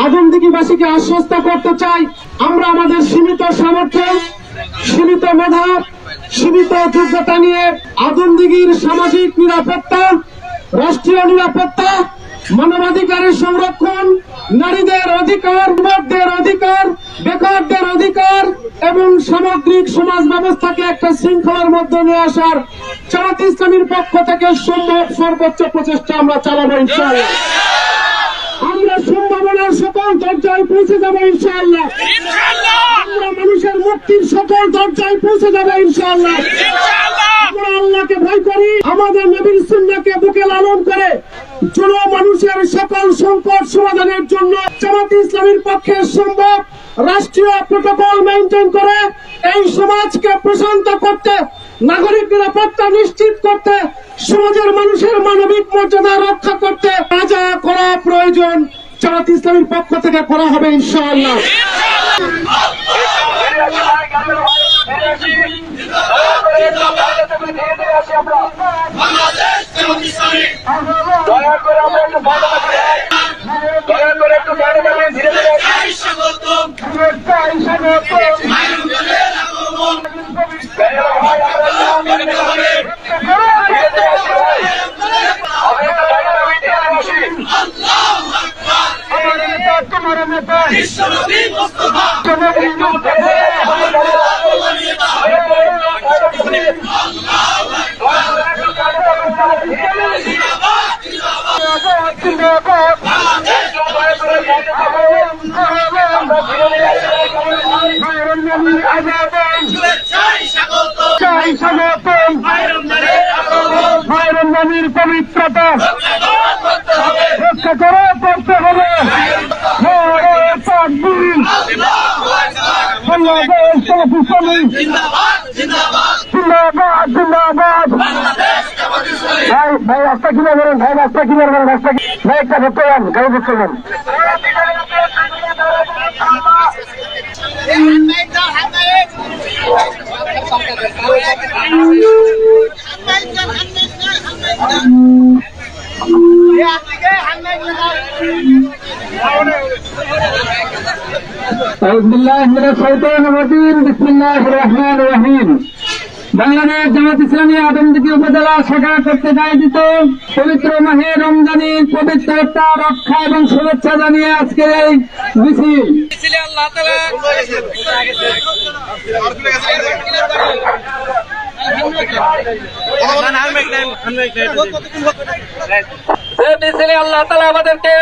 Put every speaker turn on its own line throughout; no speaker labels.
আদমদীঘিবাসীকে আশ্বস্ত করতে চাই, আমরা আমাদের সীমিত সামর্থ্য, সীমিত মেধা, সীমিত যোগ্যতা নিয়ে আদমদীঘির সামাজিক নিরাপত্তা, রাষ্ট্রীয় নিরাপত্তা, মানবাধিকারের সংরক্ষণ, নারীদের অধিকার, যুবকদের অধিকার, বেকারদের অধিকার এবং সামগ্রিক সমাজ ব্যবস্থাকে একটা শৃঙ্খলার মধ্যে নিয়ে আসার জামাত ইসলামীর পক্ষ থেকে সম্ভব সর্বোচ্চ প্রচেষ্টা আমরা চালাবো ইনশাআল্লাহ। আমরা সম্ভাবনার সকল দরজায় পৌঁছে যাবো ইনশাআল্লাহ। আমরা মানুষের মুক্তির সকল দরজায় পৌঁছে যাবো ইনশাআল্লাহ। আমরা আল্লাহকে ভয় করি, আমাদের নবীর সুন্নাহকে বুকে লালন করে মানুষের সকল সংকট সমাধানের জন্য জামাত ইসলামীর পক্ষে সম্ভব রাষ্ট্রীয় প্রটোকল মেইনটেইন করে এই সমাজকে প্রশান্ত করতে, নাগরিক নিরাপত্তা নিশ্চিত করতে, সমাজের মানুষের মানবিক মর্যাদা রক্ষা করতে যা করা প্রয়োজন জামাত ইসলামীর পক্ষ থেকে করা হবে ইনশাআল্লাহ। নবীর পবিত্রতা রক্ষা করে করতে হবে। ভাই রাস্তা কিনে করেন, ভাই রাস্তা কিনে করেন, রাস্তা ভাই একটা ধরতে যান, গাড়ি ধরতে যান। বাংলাদেশ জামাত ইসলামী আদমদীঘি উপজেলা শাখা কর্তৃক আয়োজিত পবিত্র মাহে রমজানের পবিত্রতা রক্ষা এবং শুভেচ্ছা জানিয়ে আজকের এই মিছিল আল্লাহ তাআলা আমাদেরকে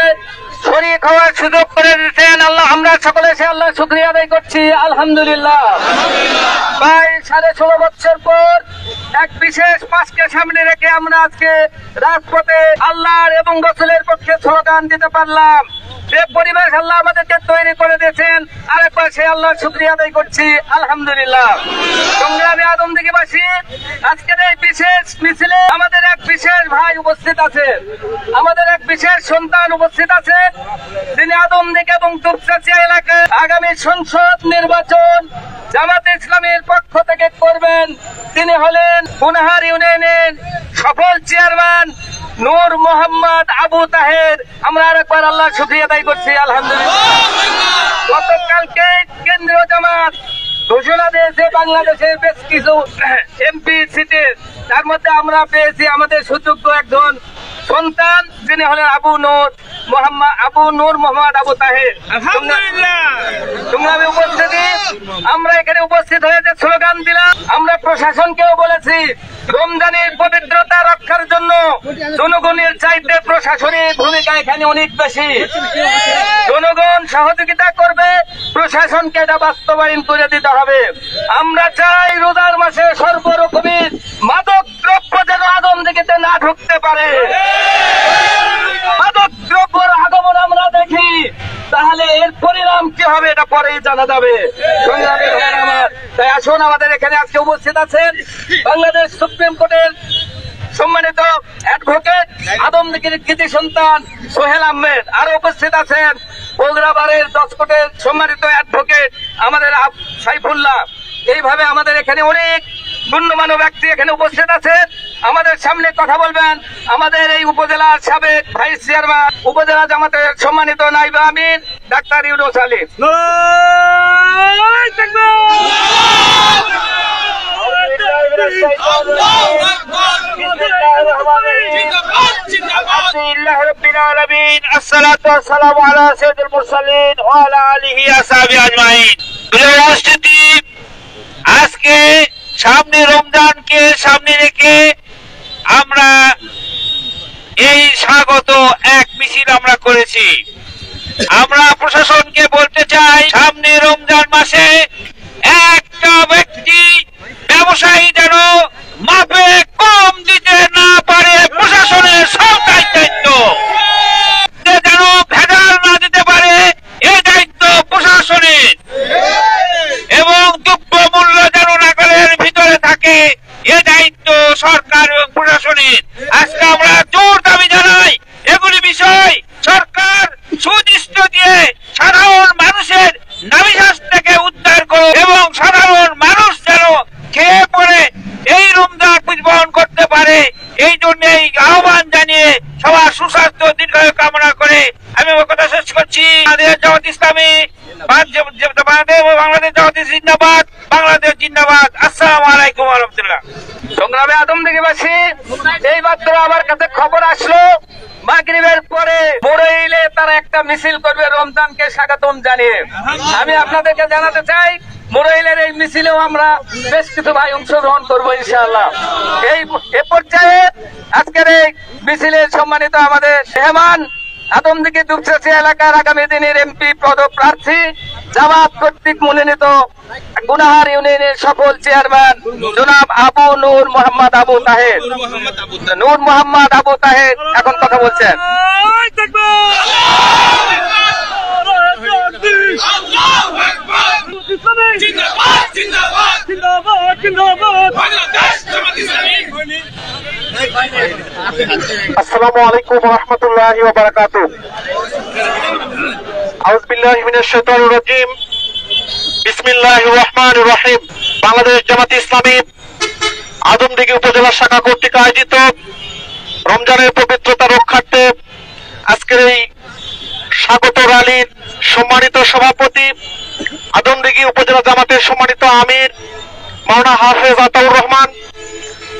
শরীক হওয়ার সুযোগ করে দিচ্ছেন। আল্লাহ আমরা সকলে সে আল্লাহ শুকরিয়া আদায় করছি, আলহামদুলিল্লাহ। প্রায় 16.5 বছর পর এক বিশেষ পাঁচকে সামনে রেখে আমরা আজকে রাজপথে আল্লাহর এবং রাসূলের পক্ষে স্লোগান দিতে পারলাম। যে পরিবেশ আল্লাহ আমাদেরকে তৈরি করে দিয়েছেন, আরেকবার সে আল্লাহ শুকরিয়া আদায় করছি, আলহামদুলিল্লাহ। সংগ্রামী আদমদীঘিবাসী, আজকের এই বিশেষ মিছিলে আমাদের এক বিশেষ ভাই উপস্থিত আছেন, আমাদের এক বিশেষ সন্তান উপস্থিত আছেন, তিনি আদমদীঘি এবং দুপচাচিয়া এলাকায় আগামী সংসদ নির্বাচন জামাত ইসলামীর পক্ষ থেকে করবেন। তিনি হলেন গুনাহার ইউনিয়নের সফল চেয়ারম্যান নূর মোহাম্মদ আবু তাহের। আমরা আরেকবার আল্লাহ শুকরিয়া আদায় করছি, আলহামদুলিল্লাহ। গতকালকে কেন্দ্রীয় জামাত ঘোষণা দিয়েছে বাংলাদেশের বেশ কিছু এমপি সিটের, তার মধ্যে আমরা পেয়েছি আমাদের সুযোগ্য একজন সন্তান, যিনি হলেন আবু নূর মোহাম্মদ আবু তাহের। সংগ্রামী উপস্থিতি, আমরা এখানে উপস্থিত হয়ে যে স্লোগান দিলাম, আমরা প্রশাসনকেও বলেছি রমজানের পবিত্রতা রক্ষার জন্য জনগণের চাইতে প্রশাসনিক ভূমিকা এখানে অনেক বেশি। জনগণ সহযোগিতা করবে, প্রশাসনকে এটা বাস্তবায়ন করে দিতে হবে। আমরা চাই রোজার মাসে সর্বরকমের মাদক দ্রব্য যেন আদমদীঘিতে না ঢুকতে পারে। মাদক দ্রব্যের আগমন আমরা দেখি, তাহলে এর পরিণাম কি হবে এটা পরেই জানা যাবে। তাই আসুন, আমাদের এখানে আজকে উপস্থিত আছেন বাংলাদেশ সুপ্রিম কোর্টের সম্মানিত অ্যাডভোকেট, আদমদীঘির কৃতি সন্তান সোহেল আহমেদ, আরো উপস্থিত আছেন বগুড়াবাড়ির 10 কোটের সম্মানিত অ্যাডভোকেট আমাদের সাইফুল্লাহ। এইভাবে আমাদের এখানে অনেক গণ্যমান্য ব্যক্তি এখানে উপস্থিত আছেন। আমাদের সামনে কথা বলবেন আমাদের এই উপজেলার সাবেক ভাইস চেয়ারম্যান, উপজেলা জামাতের সম্মানিত নাইবা আমির ডাক্তার ইউনূস আলী। আসসালাতু ওয়াসসালামু আলা সাইয়্যিদিল মুরসালিন ওয়া আলা আলিহি ওয়া সাহবিহি আজমাইন। উপস্থিতি, আজকে সামনে রমজানকে সামনে রেখে আমরা এই স্বাগত এক মিছিল আমরা করেছি। আমরা প্রশাসনকে বলতে চাই, সামনে রমজান মাসে একটা ব্যক্তি ব্যবসায়ী যেন মাপে কম দিতে না পারে, প্রশাসনের সব দায়িত্ব যেন ভেজাল না দিতে পারে, এই দায়িত্ব প্রশাসনের, এবং দ্রব্য মূল্য যেন নাগালের ভিতরে থাকে, এ দায়িত্ব সরকার এবং প্রশাসনের। আজকে আমরা জোর দাবি জানাই, এগুলি বিষয় সরকার সুদৃষ্টি দিয়ে সাধারণ মানুষের নাভিশ্বাস থেকে উদ্ধার করো, এবং সাধারণ মানুষ যেন খেয়ে পড়ে এই রমজান বহন করতে পারে। এই জন্য এই আহ্বান জানিয়ে সবার সুস্বাস্থ্য দীর্ঘায়ু কামনা করে আমি কথা শেষ করছি। বাংলাদেশ জামাত ইসলামী, বাংলাদেশ জামাত জিন্দাবাদ, বাংলাদেশ জিন্দাবাদ। আসসালামু আলাইকুম ওয়া রাহমাতুল্লাহ। সংগ্রামে আদমদীঘিবাসী, এই মাত্র আমার কাছে খবর আসলো মাগরিবের পরে বড়ইলে তারা একটা মিছিল করবে রমজানকে স্বাগতম জানিয়ে। আমি আপনাদেরকে জানাতে চাই, বড়ইলের এই মিছিলেও আমরা বেশ কিছু ভাই অংশগ্রহণ করবো ইনশাআল্লাহ। এ পর্যায়ে আজকের এই মিছিলের সম্মানিত আমাদের মেহমান, আদমদীঘি দুপচাঁচি এলাকার আগামী দিনের এমপি পদপ্রার্থী, জামাত কর্তৃক মনোনীত গুনাহার ইউনিয়নের সফল চেয়ারম্যান জনাব আবু নূর মোহাম্মদ আবু তাহের, এখন কথা বলছেন।
আসসালামু আলাইকুম ওয়া রাহমাতুল্লাহি ওয়া বারাকাতুহু। আউযু বিল্লাহি মিনাশ শাইতানির রাজীম। বিসমিল্লাহির রহমানির রহিম। বাংলাদেশ জামাত ইসলামী আদমদীঘি উপজেলা শাখা কর্তৃক আয়োজিত রমজানের পবিত্রতা রক্ষার্থে আজকের এই স্বাগত র্যালির সম্মানিত সভাপতি, আদমদীঘি উপজেলা জামাতের সম্মানিত আমির মাওলানা হাফেজ আতাউর রহমান,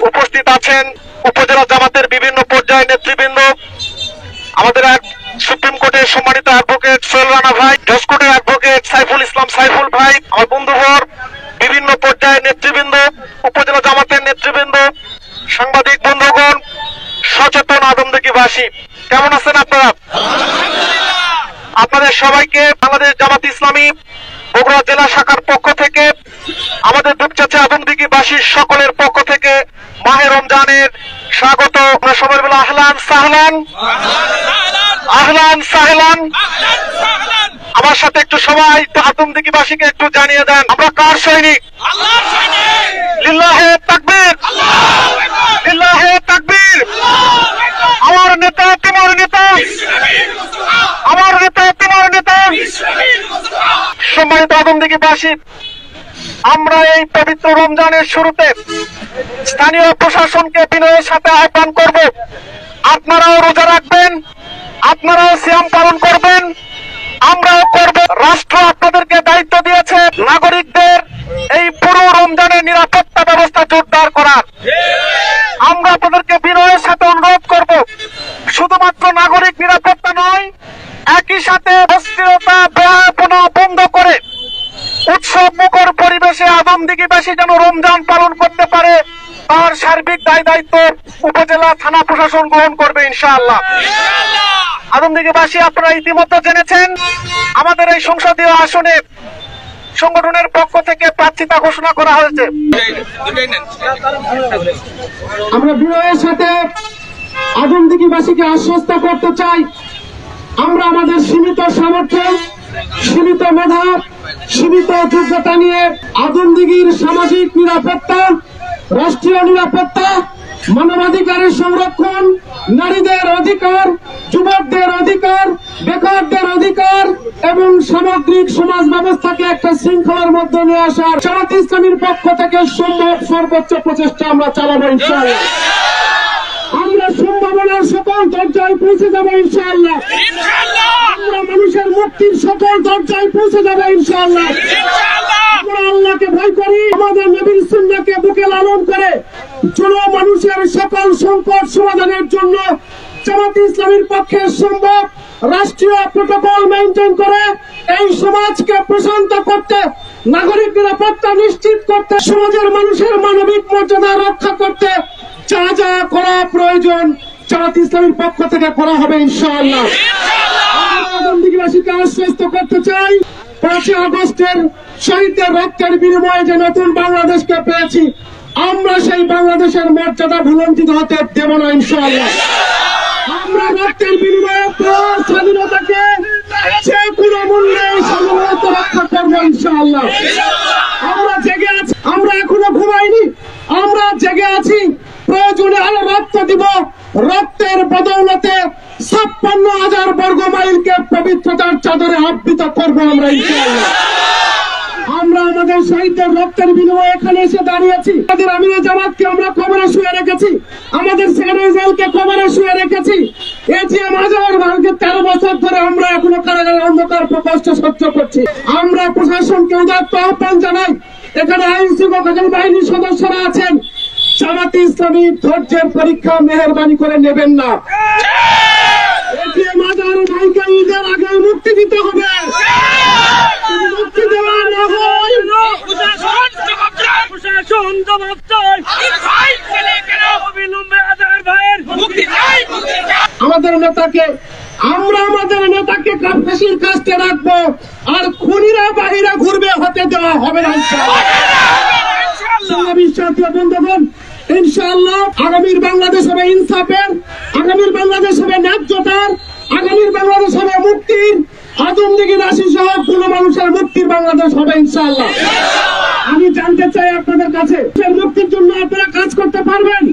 উপস্থিত আছেন উপজেলা জামাতের বিভিন্ন পর্যায়ের নেতৃবৃন্দ, আমাদের সুপ্রিম কোর্টের সম্মানিত অ্যাডভোকেট সোহেল রানা ভাই, জজ কোর্টের অ্যাডভোকেট সাইফুল ইসলাম সাইফুল ভাই, আমার বন্ধুবর, বিভিন্ন পর্যায়ের নেতৃবৃন্দ, উপজেলা জামাতের নেতৃবৃন্দ, সাংবাদিক বন্ধুগণ, সচেতন আদমদীঘিবাসী, কেমন আছেন আপনারা? আপনাদের সবাইকে বাংলাদেশ জামাত ইসলামী বগুড়া জেলা শাখার পক্ষ থেকে, আমাদের দুপচাঁচি আদমদীঘিবাসীর সকলের পক্ষ থেকে মাহে রমজানের স্বাগত। আমরা সবাই বলে আহলান সাহলান, আহলান সাহলান। আমার সাথে একটু সবাই আদমদীঘিবাসীকে একটু জানিয়ে দেন, আমরা কার সৈনিক? লিল্লাহে তাকবীর, লিল্লাহে তাকবীর। আমার নেতা তোমার নেতা, আমার নেতা তোমার নেতা। সম্মানিত আদমদীঘিবাসী, আমরা এই পবিত্র রমজানের শুরুতে স্থানীয় প্রশাসনকে বিনয়ের সাথে আহ্বান করব, আপনারাও রোজা রাখবেন, আপনারাও সিয়াম পালন করবেন, আমরাও করব। রাষ্ট্র আপনাদেরকে দায়িত্ব দিয়েছে নাগরিকদের এই পুরো রমজানের নিরাপত্তা ব্যবস্থা জোরদার করার। আমরা আপনাদেরকে বিনয়ের সাথে অনুরোধ করব, শুধুমাত্র নাগরিক নিরাপত্তা নয়, একই সাথে অস্থিরতা বেহায়াপনা বন্ধ করে উৎসব মুখর পরিবেশে আদমদীঘিবাসী যেন রমজান পালন করতে পারে, তার সার্বিক দায় দায়িত্ব উপজেলা থানা প্রশাসন গ্রহণ করবে ইনশাআল্লাহ। আদমদীঘিবাসী, আপনারা ইতিমধ্যে জেনেছেন আমাদের এই সংসদীয় আসনে সংগঠনের পক্ষ থেকে প্রার্থিতা ঘোষণা করা হয়েছে।
আমরা বিনয়ের সাথে আদমদীঘিবাসীকে আশ্বস্ত করতে চাই, আমরা আমাদের সীমিত সামর্থ্য, সীমিত মেধা, সীমিত যোগ্যতা নিয়ে আদমদীঘির সামাজিক নিরাপত্তা, রাষ্ট্রীয় নিরাপত্তা, মানবাধিকারের সংরক্ষণ, নারীদের অধিকার, যুবকদের অধিকার, বেকারদের অধিকার এবং সামগ্রিক সমাজ ব্যবস্থাকে একটা শৃঙ্খলার মধ্যে নিয়ে আসার জামাত ইসলামীর পক্ষ থেকে সম্ভব সর্বোচ্চ প্রচেষ্টা আমরা চালাবো ইনশাআল্লাহ। আমরা সম্ভাবনার সকল দরজায় পৌঁছে যাবো ইনশাআল্লাহ। আমরা মানুষের মুক্তির সকল দরজায় পৌঁছে যাবো ইনশাআল্লাহ। আমরা আল্লাহকে ভয় করি, আমাদের নবীর সুন্নাহকে বুকে লালন করে জুলুম মানুষের সকল সংকট সমাধানের জন্য জামাত ইসলামীর পক্ষে সম্ভব রাষ্ট্রীয় প্রটোকল মেনটেন করে এই সমাজকে প্রশান্ত করতে, নাগরিক নিরাপত্তা নিশ্চিত করতে, সমাজের মানুষের মানবিক মর্যাদা রক্ষা করতে যা যা করা প্রয়োজন জামাত ইসলামীর পক্ষ থেকে করা হবে ইনশাআল্লাহ। আগামীবাসীকে আশ্বস্ত করতে চাই, 5 আগস্টের শহীদদের রক্তের বিনিময়ে যে নতুন বাংলাদেশকে পেয়েছি, আমরা সেই বাংলাদেশের মর্যাদা ভুলঞ্চিত হতে দেব না ইনশাআল্লাহ। আমরা রক্তের বিনিময়ে স্বাধীনতাকে যে কোনো মূল্যে সার্বভৌমত্ব রক্ষা করবো ইনশাআল্লাহ। আমরা জেগে আছি, আমরা এখনো ঘুমাইনি, আমরা জেগে আছি। প্রয়োজনে আরো রক্ত দিব, রক্তের বদৌলতে 56,000 বর্গ মাইলকে পবিত্রতার চাদরে আবৃত করবো আমরা ইনশাআল্লাহ। আমরা আমাদের শহীদদের রক্তের বিনিময়ে এখানে এসে দাঁড়িয়েছি। আমাদের আমিরে জামাতকে আমরা কবরে শুয়ে রেখেছি, আমাদের সেক্রেটারি জেনারেলকে কবরে শুয়ে রেখেছি। এটিএম আজহার ভাইকে 13 বছর ধরে আমরা এখনো কারাগারের অন্ধকার প্রকোষ্ঠ সহ্য করছি। আমরা প্রশাসনকে উদাত্ত আহ্বান জানাই, এখানে আইন শৃঙ্খলা বাহিনীর সদস্যরা আছেন, জামাত ইসলামী ধৈর্যের পরীক্ষা মেহেরবানি করে নেবেন না। এটিএম আজহার ভাইকে ঈদের আগে মুক্তি দিতে হবে। মুক্তি দেওয়া না হয় আমাদের নেতাকে, আমরা আমাদের নেতাকে ফাঁসির কাস্টে রাখবো, আর খুনিরা বাহিরে ঘুরবে হতে দেওয়া হবে না ইনশাআল্লাহ। বন্ধুগণ, ইনশাআল্লাহ আগামীর বাংলাদেশ হবে ইনসাফের, আগামীর বাংলাদেশ হবে ন্যায্যতার, আগামীর বাংলাদেশ হবে মুক্তির, আদমদিঘিবাসী সহ কোনো মানুষের মুক্তির বাংলাদেশ হবে ইনশাআল্লাহ। আমি জানতে চাই আপনাদের কাছে, মুক্তির জন্য আপনারা কাজ করতে পারবেন?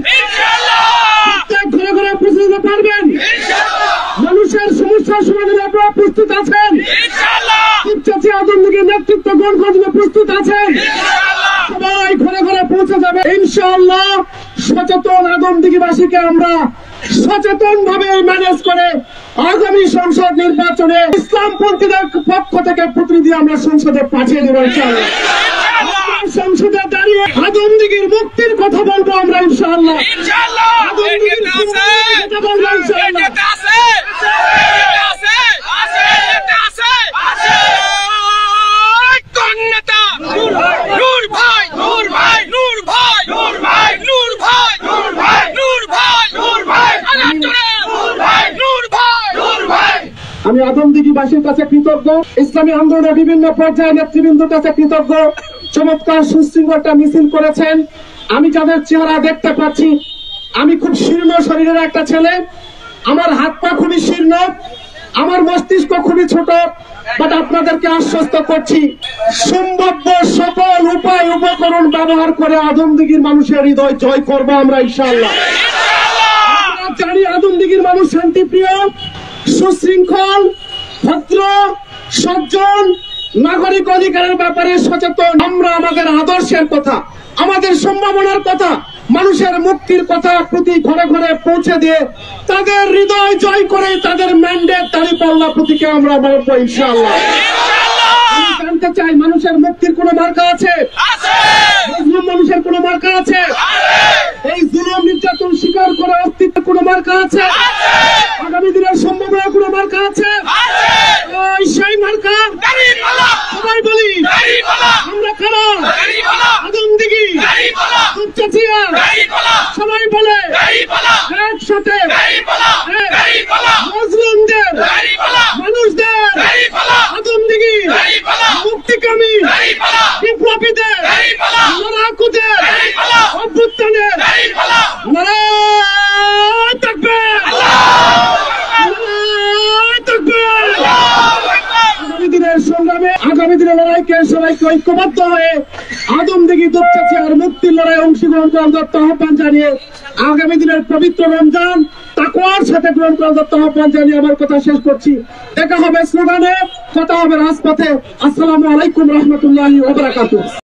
প্রত্যেক ঘরে ঘরে পৌঁছে দিতে পারবেন? মানুষের সমস্যার সমাধানে আপনারা প্রস্তুত আছেন? আদমদিঘির নেতৃত্ব গ্রহণ করতে প্রস্তুত আছেন? সবাই ঘরে ঘরে পৌঁছে যাবে ইনশাআল্লাহ। সচেতন আদমদিঘিবাসীকে আমরা সচেতন ভাবে ম্যানেজ করে আগামী সংসদ নির্বাচনে ইসলামপন্থীদের পক্ষ থেকে প্রতিনিধি আমরা সংসদে পাঠিয়ে দেব ইনশাআল্লাহ। সংসদে দাঁড়িয়ে আদমদিঘির মুক্তির কথা বলবো আমরা ইনশাআল্লাহ। আদমদিঘির কথা বলবো ইনশাআল্লাহ। আমি আদমদিঘিবাসীর কাছে কৃতজ্ঞ, ইসলামী আন্দোলনের বিভিন্ন পর্যায়ে নেতৃবৃন্দের কাছে কৃতজ্ঞ। চমৎকার সুশৃঙ্খলটা মিছিল করেছেন। আমি যাদের চেহারা দেখতে পাচ্ছি, আমি খুব শীর্ণ শরীরের একটা ছেলে, আমার হাত পা খুবই শীর্ণ, আমার মস্তিষ্ক খুবই ছোট, বাট আপনাদেরকে আশ্বস্ত করছি সম্ভাব্য সকল উপায় উপকরণ ব্যবহার করে আদমদিঘির মানুষের হৃদয় জয় করবো আমরা ইনশাআল্লাহ। আমরা জানি আদমদিঘির মানুষ শান্তিপ্রিয়, সুশৃঙ্খল, ভদ্র, সজ্জন, নাগরিক অধিকারের ব্যাপারে সচেতন। আমরা আমাদের আদর্শের কথা, আমাদের সম্ভাবনার কথা, মানুষের মুক্তির কথা প্রতি ঘরে ঘরে পৌঁছে দিয়ে তাদের হৃদয় জয় করে তাদের ম্যান্ডেট দাঁড়িপাল্লা প্রতীকে আমরা মানবো ইনশাআল্লাহ। আমি জানতে চাই, মানুষের মুক্তির কোন মার্কা আছে? মানুষের কোন মার্কা আছে? এই জুলুম নির্যাতন স্বীকার করে অস্তিত্বের কোন মার্কা আছে? আগামী দিনের সম্ভাবনা কোন মার্কা আছে? সেই মার্কা সবাই বলি আমরা কারা? আদমদিঘি, উচ্চচিয়া, সবাই বলে একসাথে মুসলিমদের, মানুষদের, আদমদিঘি মুক্তিকামী বিপ্লবীদের, লড়াকুদের, অভ্যুত্থানের নারায়ে তাকবীর, নারায়ে তাকবীর। আগামী দিনের সংগ্রামে, আগামী দিনের লড়াইকে সবাইকে ঐক্যবদ্ধ হয়ে আদমদিঘি দুপচাচিয়ার মুক্তির লড়াই অংশগ্রহণ করার দত্ত আহ্বান জানিয়ে আগামী দিনের পবিত্র রমজান তাকওয়ার সাথে গ্রহণ করার দত্ত আহ্বান জানিয়ে আমার কথা শেষ করছি। দেখা হবে স্লোগানে, কথা হবে রাজপথে। আসসালামু আলাইকুম রহমতুল্লাহি ওয়া বারাকাতুহু।